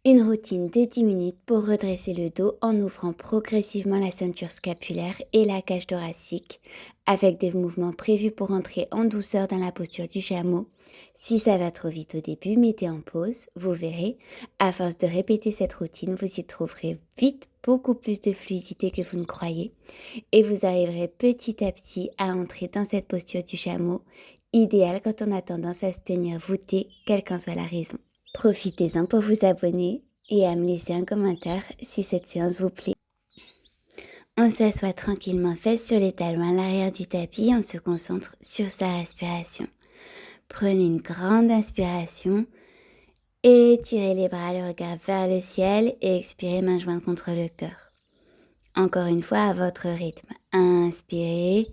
Une routine de 10 minutes pour redresser le dos en ouvrant progressivement la ceinture scapulaire et la cage thoracique, avec des mouvements prévus pour entrer en douceur dans la posture du chameau. Si ça va trop vite au début, mettez en pause, vous verrez. À force de répéter cette routine, vous y trouverez vite beaucoup plus de fluidité que vous ne croyez et vous arriverez petit à petit à entrer dans cette posture du chameau, idéale quand on a tendance à se tenir voûté, quelle qu'en soit la raison. Profitez-en pour vous abonner et à me laisser un commentaire si cette séance vous plaît. On s'assoit tranquillement fesses sur les talons à l'arrière du tapis et on se concentre sur sa respiration. Prenez une grande inspiration, étirez les bras, le regard vers le ciel et expirez main jointe contre le cœur. Encore une fois à votre rythme. Inspirez,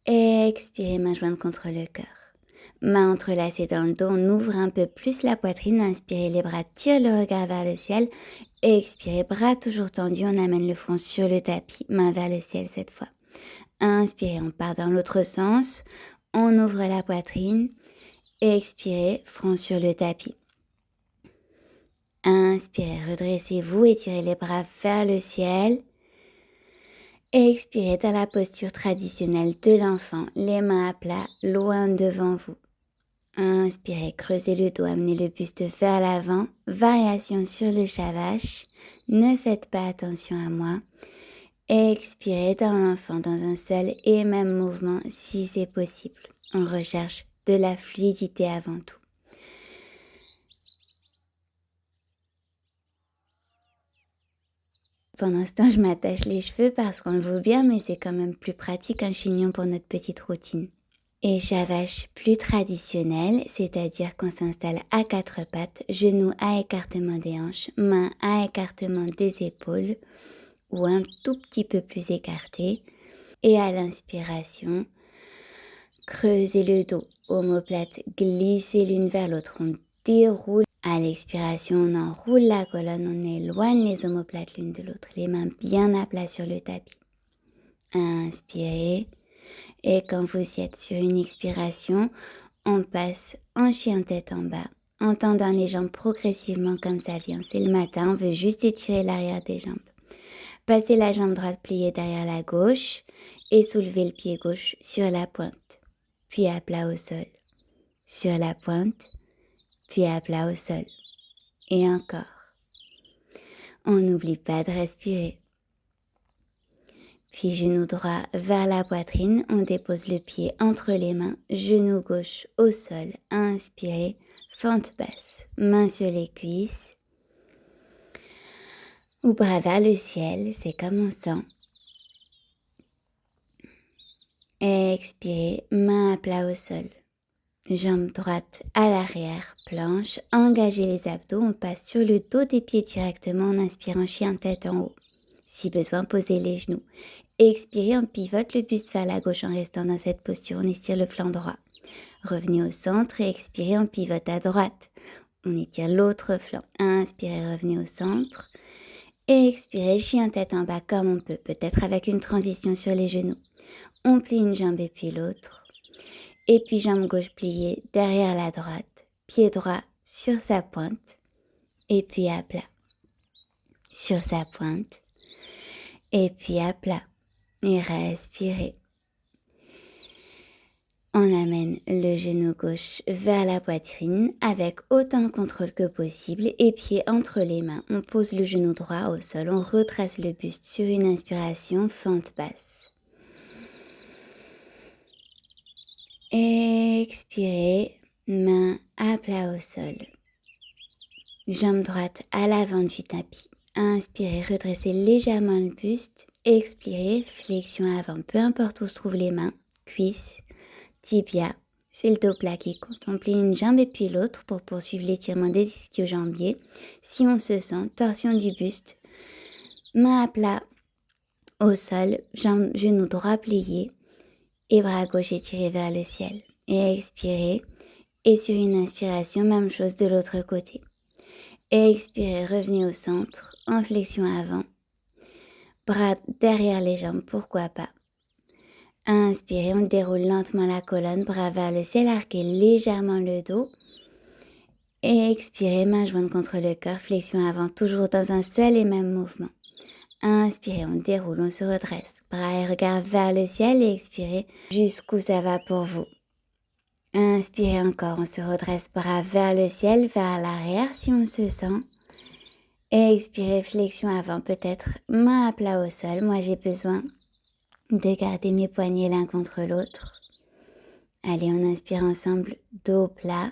expirez main jointe contre le cœur. Main entrelacée dans le dos, on ouvre un peu plus la poitrine, inspirez les bras, tire le regard vers le ciel, et expirez, bras toujours tendus, on amène le front sur le tapis, main vers le ciel cette fois. Inspirez, on part dans l'autre sens, on ouvre la poitrine, et expirez, front sur le tapis. Inspirez, redressez-vous, étirez les bras vers le ciel, et expirez dans la posture traditionnelle de l'enfant, les mains à plat, loin devant vous. Inspirez, creusez le dos, amenez le buste vers l'avant, variation sur le chat vache, ne faites pas attention à moi. Expirez dans l'enfant dans un seul et même mouvement si c'est possible. On recherche de la fluidité avant tout. Pendant ce temps, je m'attache les cheveux parce qu'on le voit bien, mais c'est quand même plus pratique un chignon pour notre petite routine. Et chat vache plus traditionnel, c'est-à-dire qu'on s'installe à quatre pattes, genoux à écartement des hanches, mains à écartement des épaules ou un tout petit peu plus écarté. Et à l'inspiration, creusez le dos, omoplate, glissez l'une vers l'autre, on déroule. À l'expiration, on enroule la colonne, on éloigne les omoplates l'une de l'autre, les mains bien à plat sur le tapis. Inspirez. Et quand vous y êtes sur une expiration, on passe en chien tête en bas, en tendant les jambes progressivement comme ça vient. C'est le matin, on veut juste étirer l'arrière des jambes. Passez la jambe droite pliée derrière la gauche et soulevez le pied gauche sur la pointe, puis à plat au sol. Sur la pointe, puis à plat au sol. Et encore. On n'oublie pas de respirer. Puis genou droit vers la poitrine, on dépose le pied entre les mains, genou gauche au sol, inspirez, fente basse, main sur les cuisses, ou bras vers le ciel, c'est comme on sent. Expirez, main à plat au sol, jambe droite à l'arrière, planche, engagez les abdos, on passe sur le dos des pieds directement en inspirant chien tête en haut. Si besoin, posez les genoux. Expirez, on pivote le buste vers la gauche en restant dans cette posture. On étire le flanc droit. Revenez au centre et expirez, on pivote à droite. On étire l'autre flanc. Inspirez, revenez au centre. Et expirez, chien tête en bas comme on peut, peut-être avec une transition sur les genoux. On plie une jambe et puis l'autre. Et puis jambe gauche pliée derrière la droite. Pied droit sur sa pointe. Et puis à plat. Sur sa pointe. Et puis à plat. Et respirez. On amène le genou gauche vers la poitrine avec autant de contrôle que possible et pieds entre les mains. On pose le genou droit au sol, on retrace le buste sur une inspiration, fente basse. Expirez, main à plat au sol. Jambe droite à l'avant du tapis. Inspirez, redressez légèrement le buste. Expirez, flexion avant, peu importe où se trouvent les mains, cuisses, tibia, c'est le dos plat qui compte. On plie une jambe et puis l'autre pour poursuivre l'étirement des ischio-jambiers. Si on se sent, torsion du buste, main à plat au sol, genou droit plié et bras gauche étiré vers le ciel. Et expirez. Et sur une inspiration, même chose de l'autre côté. Et expirez, revenez au centre, en flexion avant. Bras derrière les jambes, pourquoi pas. Inspirez, on déroule lentement la colonne, bras vers le ciel, arquez légèrement le dos. Et expirez, main jointe contre le cœur, flexion avant, toujours dans un seul et même mouvement. Inspirez, on déroule, on se redresse. Bras et regard vers le ciel et expirez jusqu'où ça va pour vous. Inspirez encore, on se redresse, bras vers le ciel, vers l'arrière si on se sent. Et expirez, flexion avant, peut-être main à plat au sol. Moi, j'ai besoin de garder mes poignets l'un contre l'autre. Allez, on inspire ensemble, dos plat.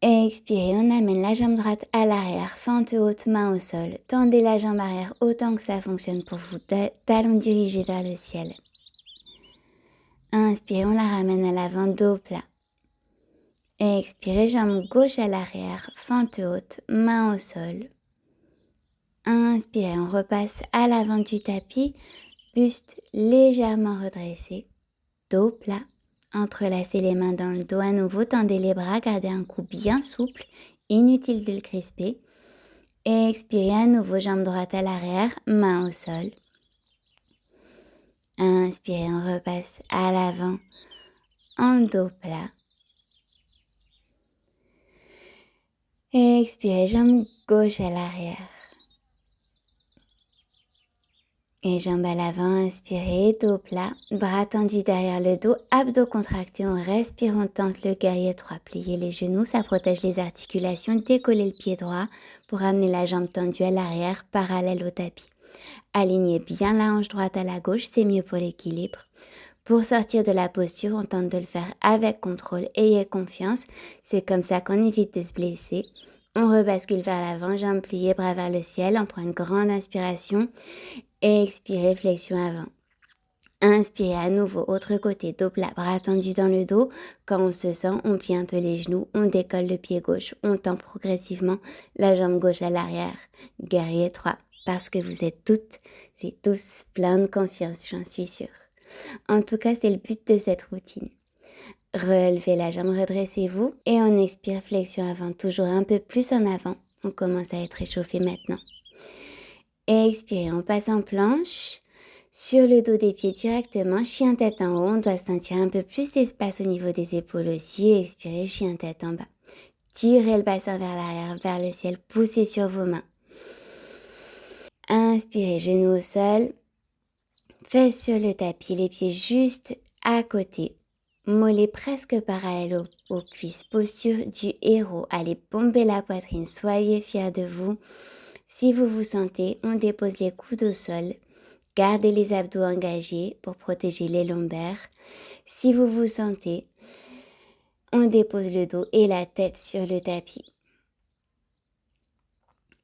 Et expirez, on amène la jambe droite à l'arrière, fente haute, main au sol. Tendez la jambe arrière autant que ça fonctionne pour vous, talons dirigés vers le ciel. Inspirez, on la ramène à l'avant, dos plat. Et expirez, jambe gauche à l'arrière, fente haute, main au sol. Inspirez, on repasse à l'avant du tapis, buste légèrement redressé, dos plat. Entrelacez les mains dans le dos à nouveau, tendez les bras, gardez un cou bien souple, inutile de le crisper. Et expirez à nouveau, jambe droite à l'arrière, main au sol. Inspirez, on repasse à l'avant, en dos plat. Et expirez, jambe gauche à l'arrière. Et jambes à l'avant, inspirez, dos plat, bras tendus derrière le dos, abdos contractés, on respire, on tente le guerrier 3. Pliez les genoux, ça protège les articulations, décollez le pied droit pour amener la jambe tendue à l'arrière, parallèle au tapis. Alignez bien la hanche droite à la gauche, c'est mieux pour l'équilibre. Pour sortir de la posture, on tente de le faire avec contrôle, ayez confiance, c'est comme ça qu'on évite de se blesser. On rebascule vers l'avant, jambes pliées, bras vers le ciel, on prend une grande inspiration. Et expirez, flexion avant. Inspirez à nouveau, autre côté, dos plat, bras tendus dans le dos. Quand on se sent, on plie un peu les genoux, on décolle le pied gauche, on tend progressivement la jambe gauche à l'arrière. Guerrier 3, parce que vous êtes toutes et tous plein de confiance, j'en suis sûre. En tout cas, c'est le but de cette routine. Relevez la jambe, redressez-vous et on expire, flexion avant, toujours un peu plus en avant. On commence à être échauffé maintenant. Et expirez, on passe en planche, sur le dos des pieds directement, chien tête en haut, on doit sentir un peu plus d'espace au niveau des épaules aussi, et expirez, chien tête en bas. Tirez le bassin vers l'arrière, vers le ciel, poussez sur vos mains. Inspirez, genoux au sol, fesses sur le tapis, les pieds juste à côté, mollets presque parallèles aux cuisses, posture du héros. Allez, bombez la poitrine, soyez fiers de vous. Si vous vous sentez, on dépose les coudes au sol. Gardez les abdos engagés pour protéger les lombaires. Si vous vous sentez, on dépose le dos et la tête sur le tapis.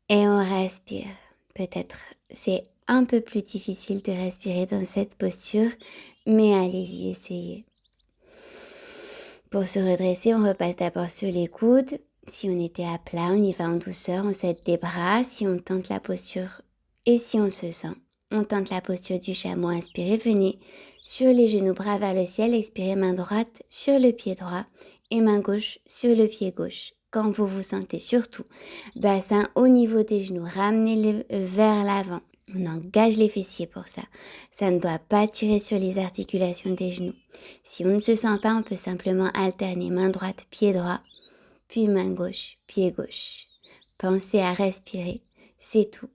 Et on respire. Peut-être c'est un peu plus difficile de respirer dans cette posture, mais allez-y, essayez. Pour se redresser, on repasse d'abord sur les coudes. Si on était à plat, on y va en douceur, on s'aide des bras. Si on tente la posture et si on se sent, on tente la posture du chameau. Inspirez, venez sur les genoux, bras vers le ciel. Expirez, main droite sur le pied droit et main gauche sur le pied gauche. Quand vous vous sentez, surtout, bassin au niveau des genoux, ramenez-le vers l'avant. On engage les fessiers pour ça. Ça ne doit pas tirer sur les articulations des genoux. Si on ne se sent pas, on peut simplement alterner main droite, pied droit, puis main gauche, pied gauche. Pensez à respirer, c'est tout.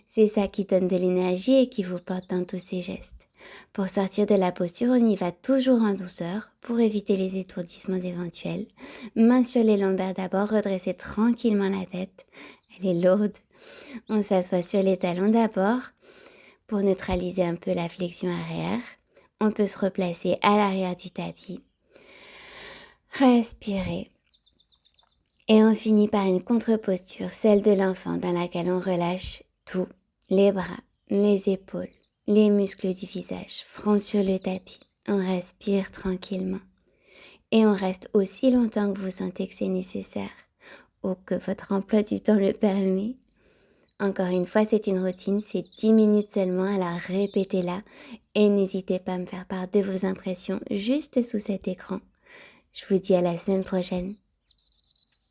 C'est ça qui donne de l'énergie et qui vous porte dans tous ces gestes. Pour sortir de la posture, on y va toujours en douceur pour éviter les étourdissements éventuels. Main sur les lombaires d'abord, redressez tranquillement la tête. Elle est lourde. On s'assoit sur les talons d'abord pour neutraliser un peu la flexion arrière. On peut se replacer à l'arrière du tapis. Respirez. Et on finit par une contre-posture, celle de l'enfant, dans laquelle on relâche tout. Les bras, les épaules, les muscles du visage, front sur le tapis. On respire tranquillement. Et on reste aussi longtemps que vous sentez que c'est nécessaire ou que votre emploi du temps le permet. Encore une fois, c'est une routine, c'est 10 minutes seulement, alors répétez-la et n'hésitez pas à me faire part de vos impressions juste sous cet écran. Je vous dis à la semaine prochaine.